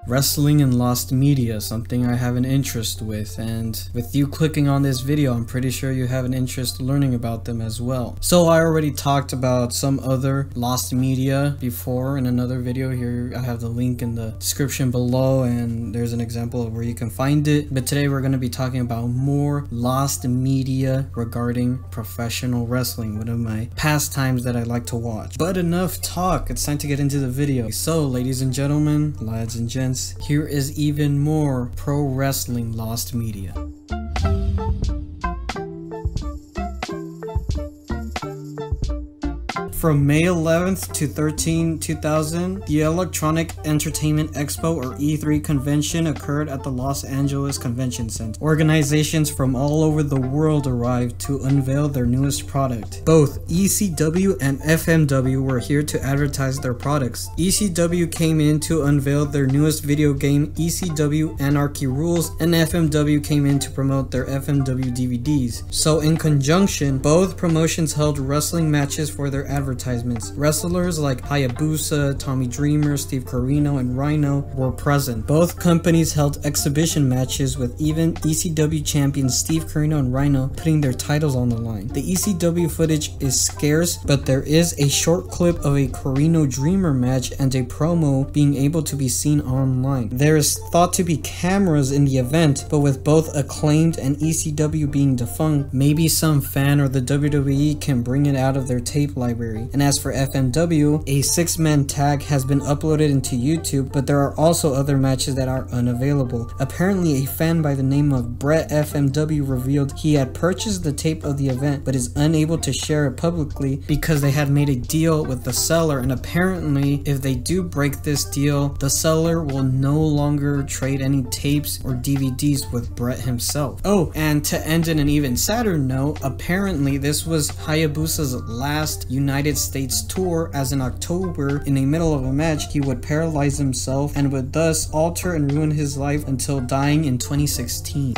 wrestling and lost media, something I have an interest with, and with you clicking on this video, I'm pretty sure you have an interest learning about them as well. So I already talked about some other lost media before in another video. Here I have the link in the description below, and there's an example of where you can find it. But today we're going to be talking about more lost media regarding professional wrestling, one of my pastimes that I like to watch. But enough talk, it's time to get into the video. So ladies and gentlemen, lads and gents, here is even more pro wrestling lost media. From May 11th to 13, 2000, the Electronic Entertainment Expo or E3 convention occurred at the Los Angeles Convention Center. Organizations from all over the world arrived to unveil their newest product. Both ECW and FMW were here to advertise their products. ECW came in to unveil their newest video game, ECW Anarchy Rules, and FMW came in to promote their FMW DVDs. So in conjunction, both promotions held wrestling matches for their advertisements. Wrestlers like Hayabusa, Tommy Dreamer, Steve Corino, and Rhino were present. Both companies held exhibition matches with even ECW champions Steve Corino and Rhino putting their titles on the line. The ECW footage is scarce, but there is a short clip of a Corino Dreamer match and a promo being able to be seen online. There is thought to be cameras in the event, but with both Acclaimed and ECW being defunct, maybe some fan or the WWE can bring it out of their tape library. And as for FMW, a 6-man tag has been uploaded into YouTube, but there are also other matches that are unavailable. Apparently, a fan by the name of Brett FMW revealed he had purchased the tape of the event, but is unable to share it publicly because they had made a deal with the seller, and apparently, if they do break this deal, the seller will no longer trade any tapes or DVDs with Brett himself. Oh, and to end in an even sadder note, apparently this was Hayabusa's last United States tour, as in October, in the middle of a match, he would paralyze himself and would thus alter and ruin his life until dying in 2016.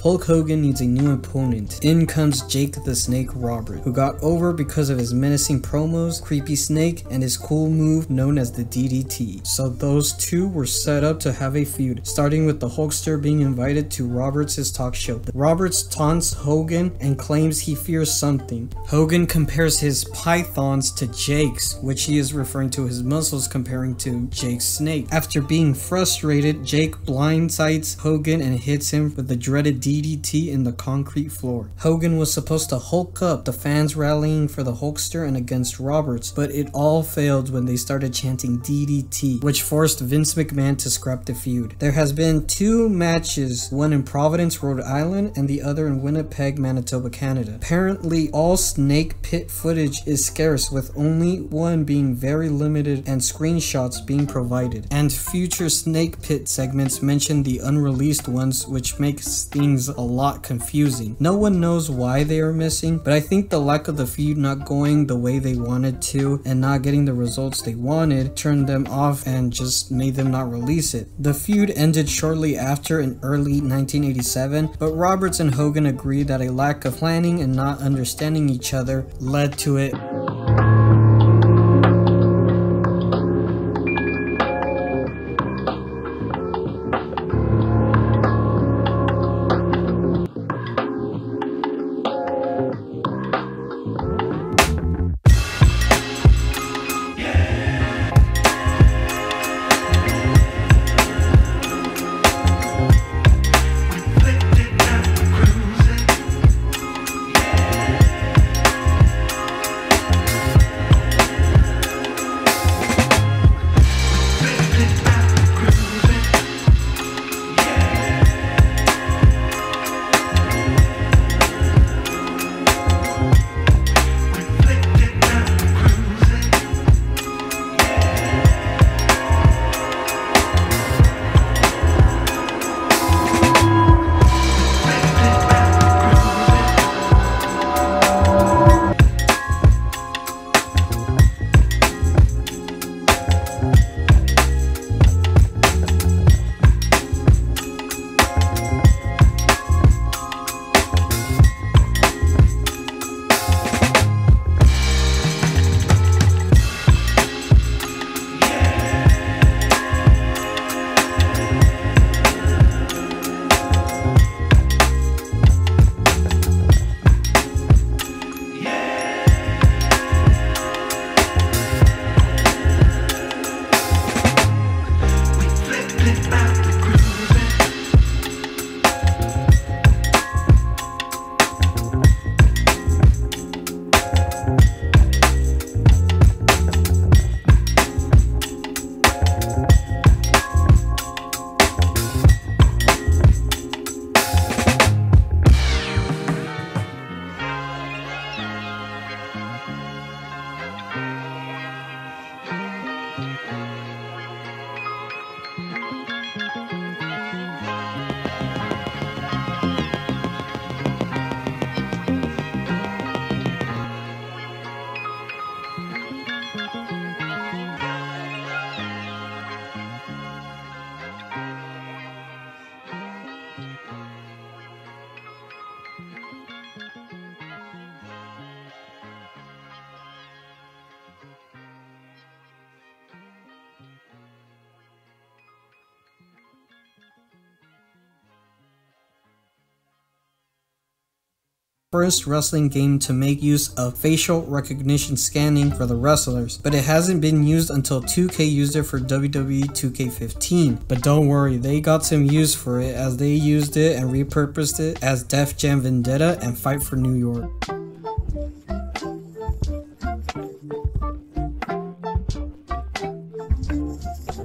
Hulk Hogan needs a new opponent. In comes Jake the Snake Robert, who got over because of his menacing promos, creepy snake, and his cool move known as the DDT. So those two were set up to have a feud, starting with the Hulkster being invited to Roberts' talk show. Roberts taunts Hogan and claims he fears something. Hogan compares his pythons to Jake's, which he is referring to his muscles comparing to Jake's snake. After being frustrated, Jake blindsides Hogan and hits him with the dreaded DDT in the concrete floor. Hogan was supposed to Hulk up, the fans rallying for the Hulkster and against Roberts, but it all failed when they started chanting DDT, which forced Vince McMahon to scrap the feud. There has been 2 matches, one in Providence, Rhode Island, and the other in Winnipeg, Manitoba, Canada. Apparently, all snake pit footage is scarce, with only one being very limited and screenshots being provided. And future snake pit segments mention the unreleased ones, which makes things a lot confusing. No one knows why they are missing, but I think the lack of the feud not going the way they wanted to and not getting the results they wanted turned them off and just made them not release it. The feud ended shortly after in early 1987, but Roberts and Hogan agreed that a lack of planning and not understanding each other led to it. first wrestling game to make use of facial recognition scanning for the wrestlers, but it hasn't been used until 2K used it for WWE 2K15. But don't worry, they got some use for it, as they used it and repurposed it as Def Jam Vendetta and Fight for New York.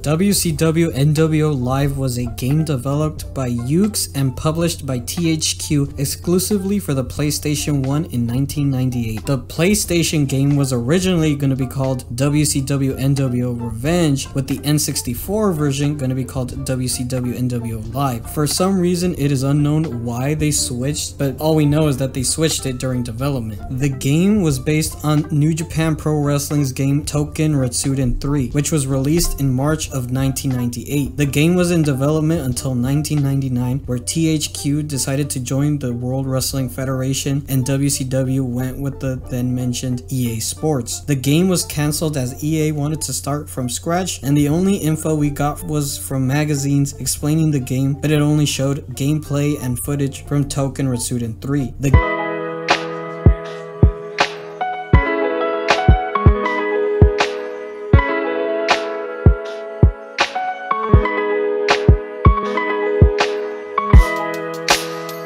WCW NWO Live was a game developed by Ukes and published by THQ exclusively for the PlayStation 1 in 1998. The PlayStation game was originally going to be called WCW NWO Revenge, with the N64 version going to be called WCW NWO Live. For some reason, it is unknown why they switched, but all we know is that they switched it during development. The game was based on New Japan Pro Wrestling's game Token Retsuden 3, which was released in March of 1998. The game was in development until 1999, where THQ decided to join the World Wrestling Federation and WCW went with the then mentioned EA Sports. The game was cancelled as EA wanted to start from scratch, and the only info we got was from magazines explaining the game, but it only showed gameplay and footage from Token Retsuden 3.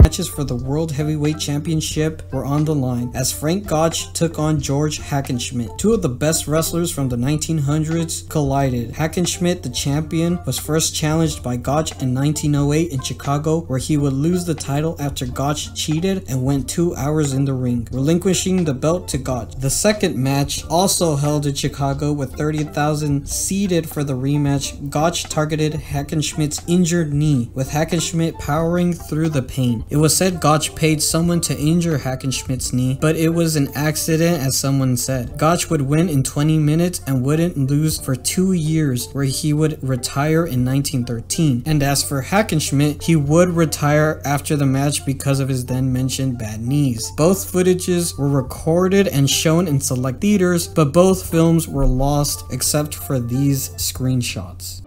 Matches for the World Heavyweight Championship were on the line, as Frank Gotch took on George Hackenschmidt. Two of the best wrestlers from the 1900s collided. Hackenschmidt, the champion, was first challenged by Gotch in 1908 in Chicago, where he would lose the title after Gotch cheated and went 2 hours in the ring, relinquishing the belt to Gotch. The second match, also held in Chicago with 30,000 seated for the rematch, Gotch targeted Hackenschmidt's injured knee, with Hackenschmidt powering through the pain. It was said Gotch paid someone to injure Hackenschmidt's knee, but it was an accident, as someone said. Gotch would win in 20 minutes and wouldn't lose for 2 years, where he would retire in 1913. And as for Hackenschmidt, he would retire after the match because of his then mentioned bad knees. Both footages were recorded and shown in select theaters, but both films were lost except for these screenshots.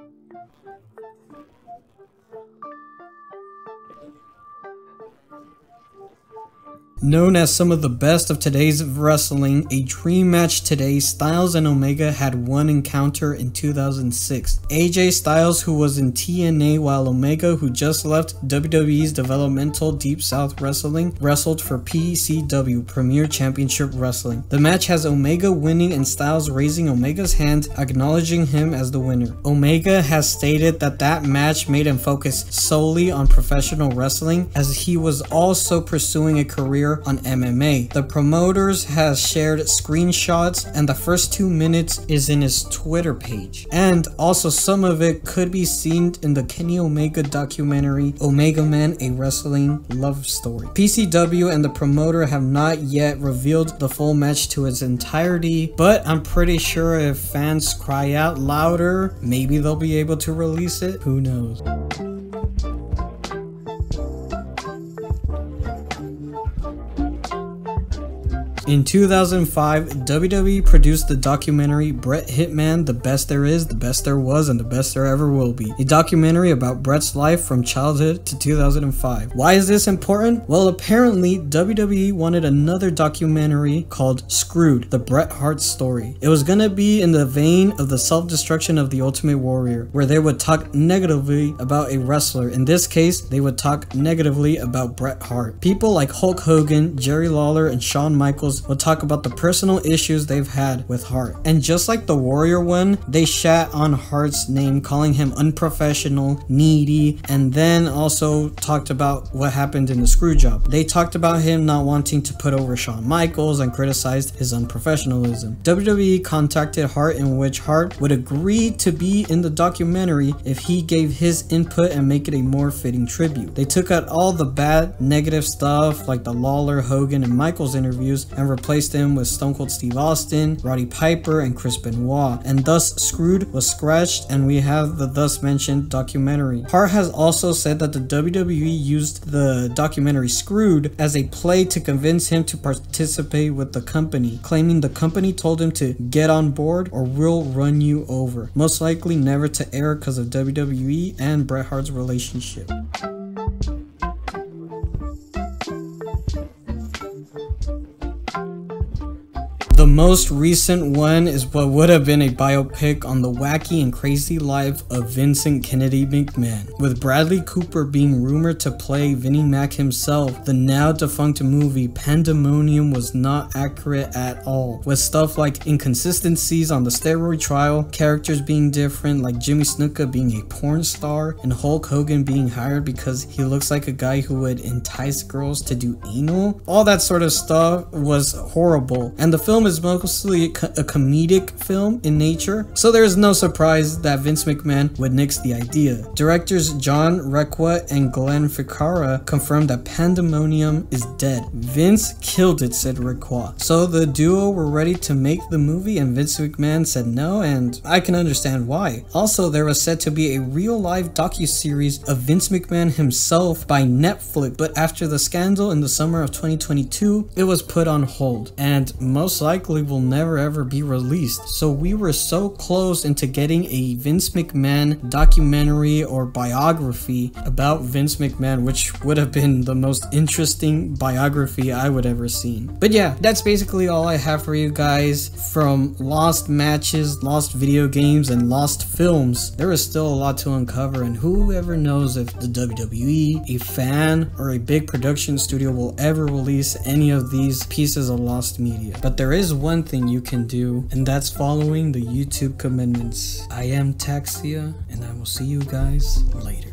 Known as some of the best of today's wrestling, a dream match today, Styles and Omega had one encounter in 2006. AJ Styles, who was in TNA, while Omega, who just left WWE's developmental Deep South Wrestling, wrestled for PCW, Premier Championship Wrestling. The match has Omega winning and Styles raising Omega's hand, acknowledging him as the winner. Omega has stated that that match made him focus solely on professional wrestling, as he was also pursuing a career on MMA. The promoters has shared screenshots, and the first 2 minutes is in his Twitter page. And also some of it could be seen in the Kenny Omega documentary Omega Man, a Wrestling Love Story. PCW and the promoter have not yet revealed the full match to its entirety, but I'm pretty sure if fans cry out louder, maybe they'll be able to release it. Who knows? In 2005, WWE produced the documentary Bret Hitman, The Best There Is, The Best There Was, and The Best There Ever Will Be, a documentary about Bret's life from childhood to 2005. Why is this important? Well, apparently WWE wanted another documentary called Screwed, The Bret Hart Story. It was gonna be in the vein of the self-destruction of the Ultimate Warrior, where they would talk negatively about a wrestler. In this case, they would talk negatively about Bret Hart. People like Hulk Hogan, Jerry Lawler, and Shawn Michaels will talk about the personal issues they've had with Hart. And just like the Warrior one, they shat on Hart's name, calling him unprofessional, needy, and then also talked about what happened in the screw job. They talked about him not wanting to put over Shawn Michaels and criticized his unprofessionalism. WWE contacted Hart, in which Hart would agree to be in the documentary if he gave his input and make it a more fitting tribute. They took out all the bad, negative stuff like the Lawler, Hogan, and Michaels interviews and replaced him with Stone Cold Steve Austin, Roddy Piper, and Chris Benoit, and thus Screwed was scratched, and we have the thus mentioned documentary. Hart has also said that the WWE used the documentary Screwed as a play to convince him to participate with the company, claiming the company told him to get on board or we'll run you over, most likely never to air because of WWE and Bret Hart's relationship. The most recent one is what would have been a biopic on the wacky and crazy life of Vincent Kennedy McMahon. With Bradley Cooper being rumored to play Vinnie Mac himself, the now defunct movie Pandemonium was not accurate at all, with stuff like inconsistencies on the steroid trial, characters being different like Jimmy Snuka being a porn star, and Hulk Hogan being hired because he looks like a guy who would entice girls to do anal. All that sort of stuff was horrible, and the film is mostly a comedic film in nature, so there is no surprise that Vince McMahon would nix the idea. Directors John Requa and Glenn Ficarra confirmed that Pandemonium is dead. Vince killed it, said Requa. So the duo were ready to make the movie and Vince McMahon said no, and I can understand why. Also, there was said to be a real-life docuseries of Vince McMahon himself by Netflix, but after the scandal in the summer of 2022, it was put on hold, and most likely will never ever be released. So we were so close into getting a Vince McMahon documentary or biography about Vince McMahon, which would have been the most interesting biography I would ever seen. But yeah, that's basically all I have for you guys. From lost matches, lost video games, and lost films, there is still a lot to uncover, and whoever knows if the WWE, a fan, or a big production studio will ever release any of these pieces of lost media. But there is one thing you can do, and that's following the YouTube commitments. I am Taxia, and I will see you guys later.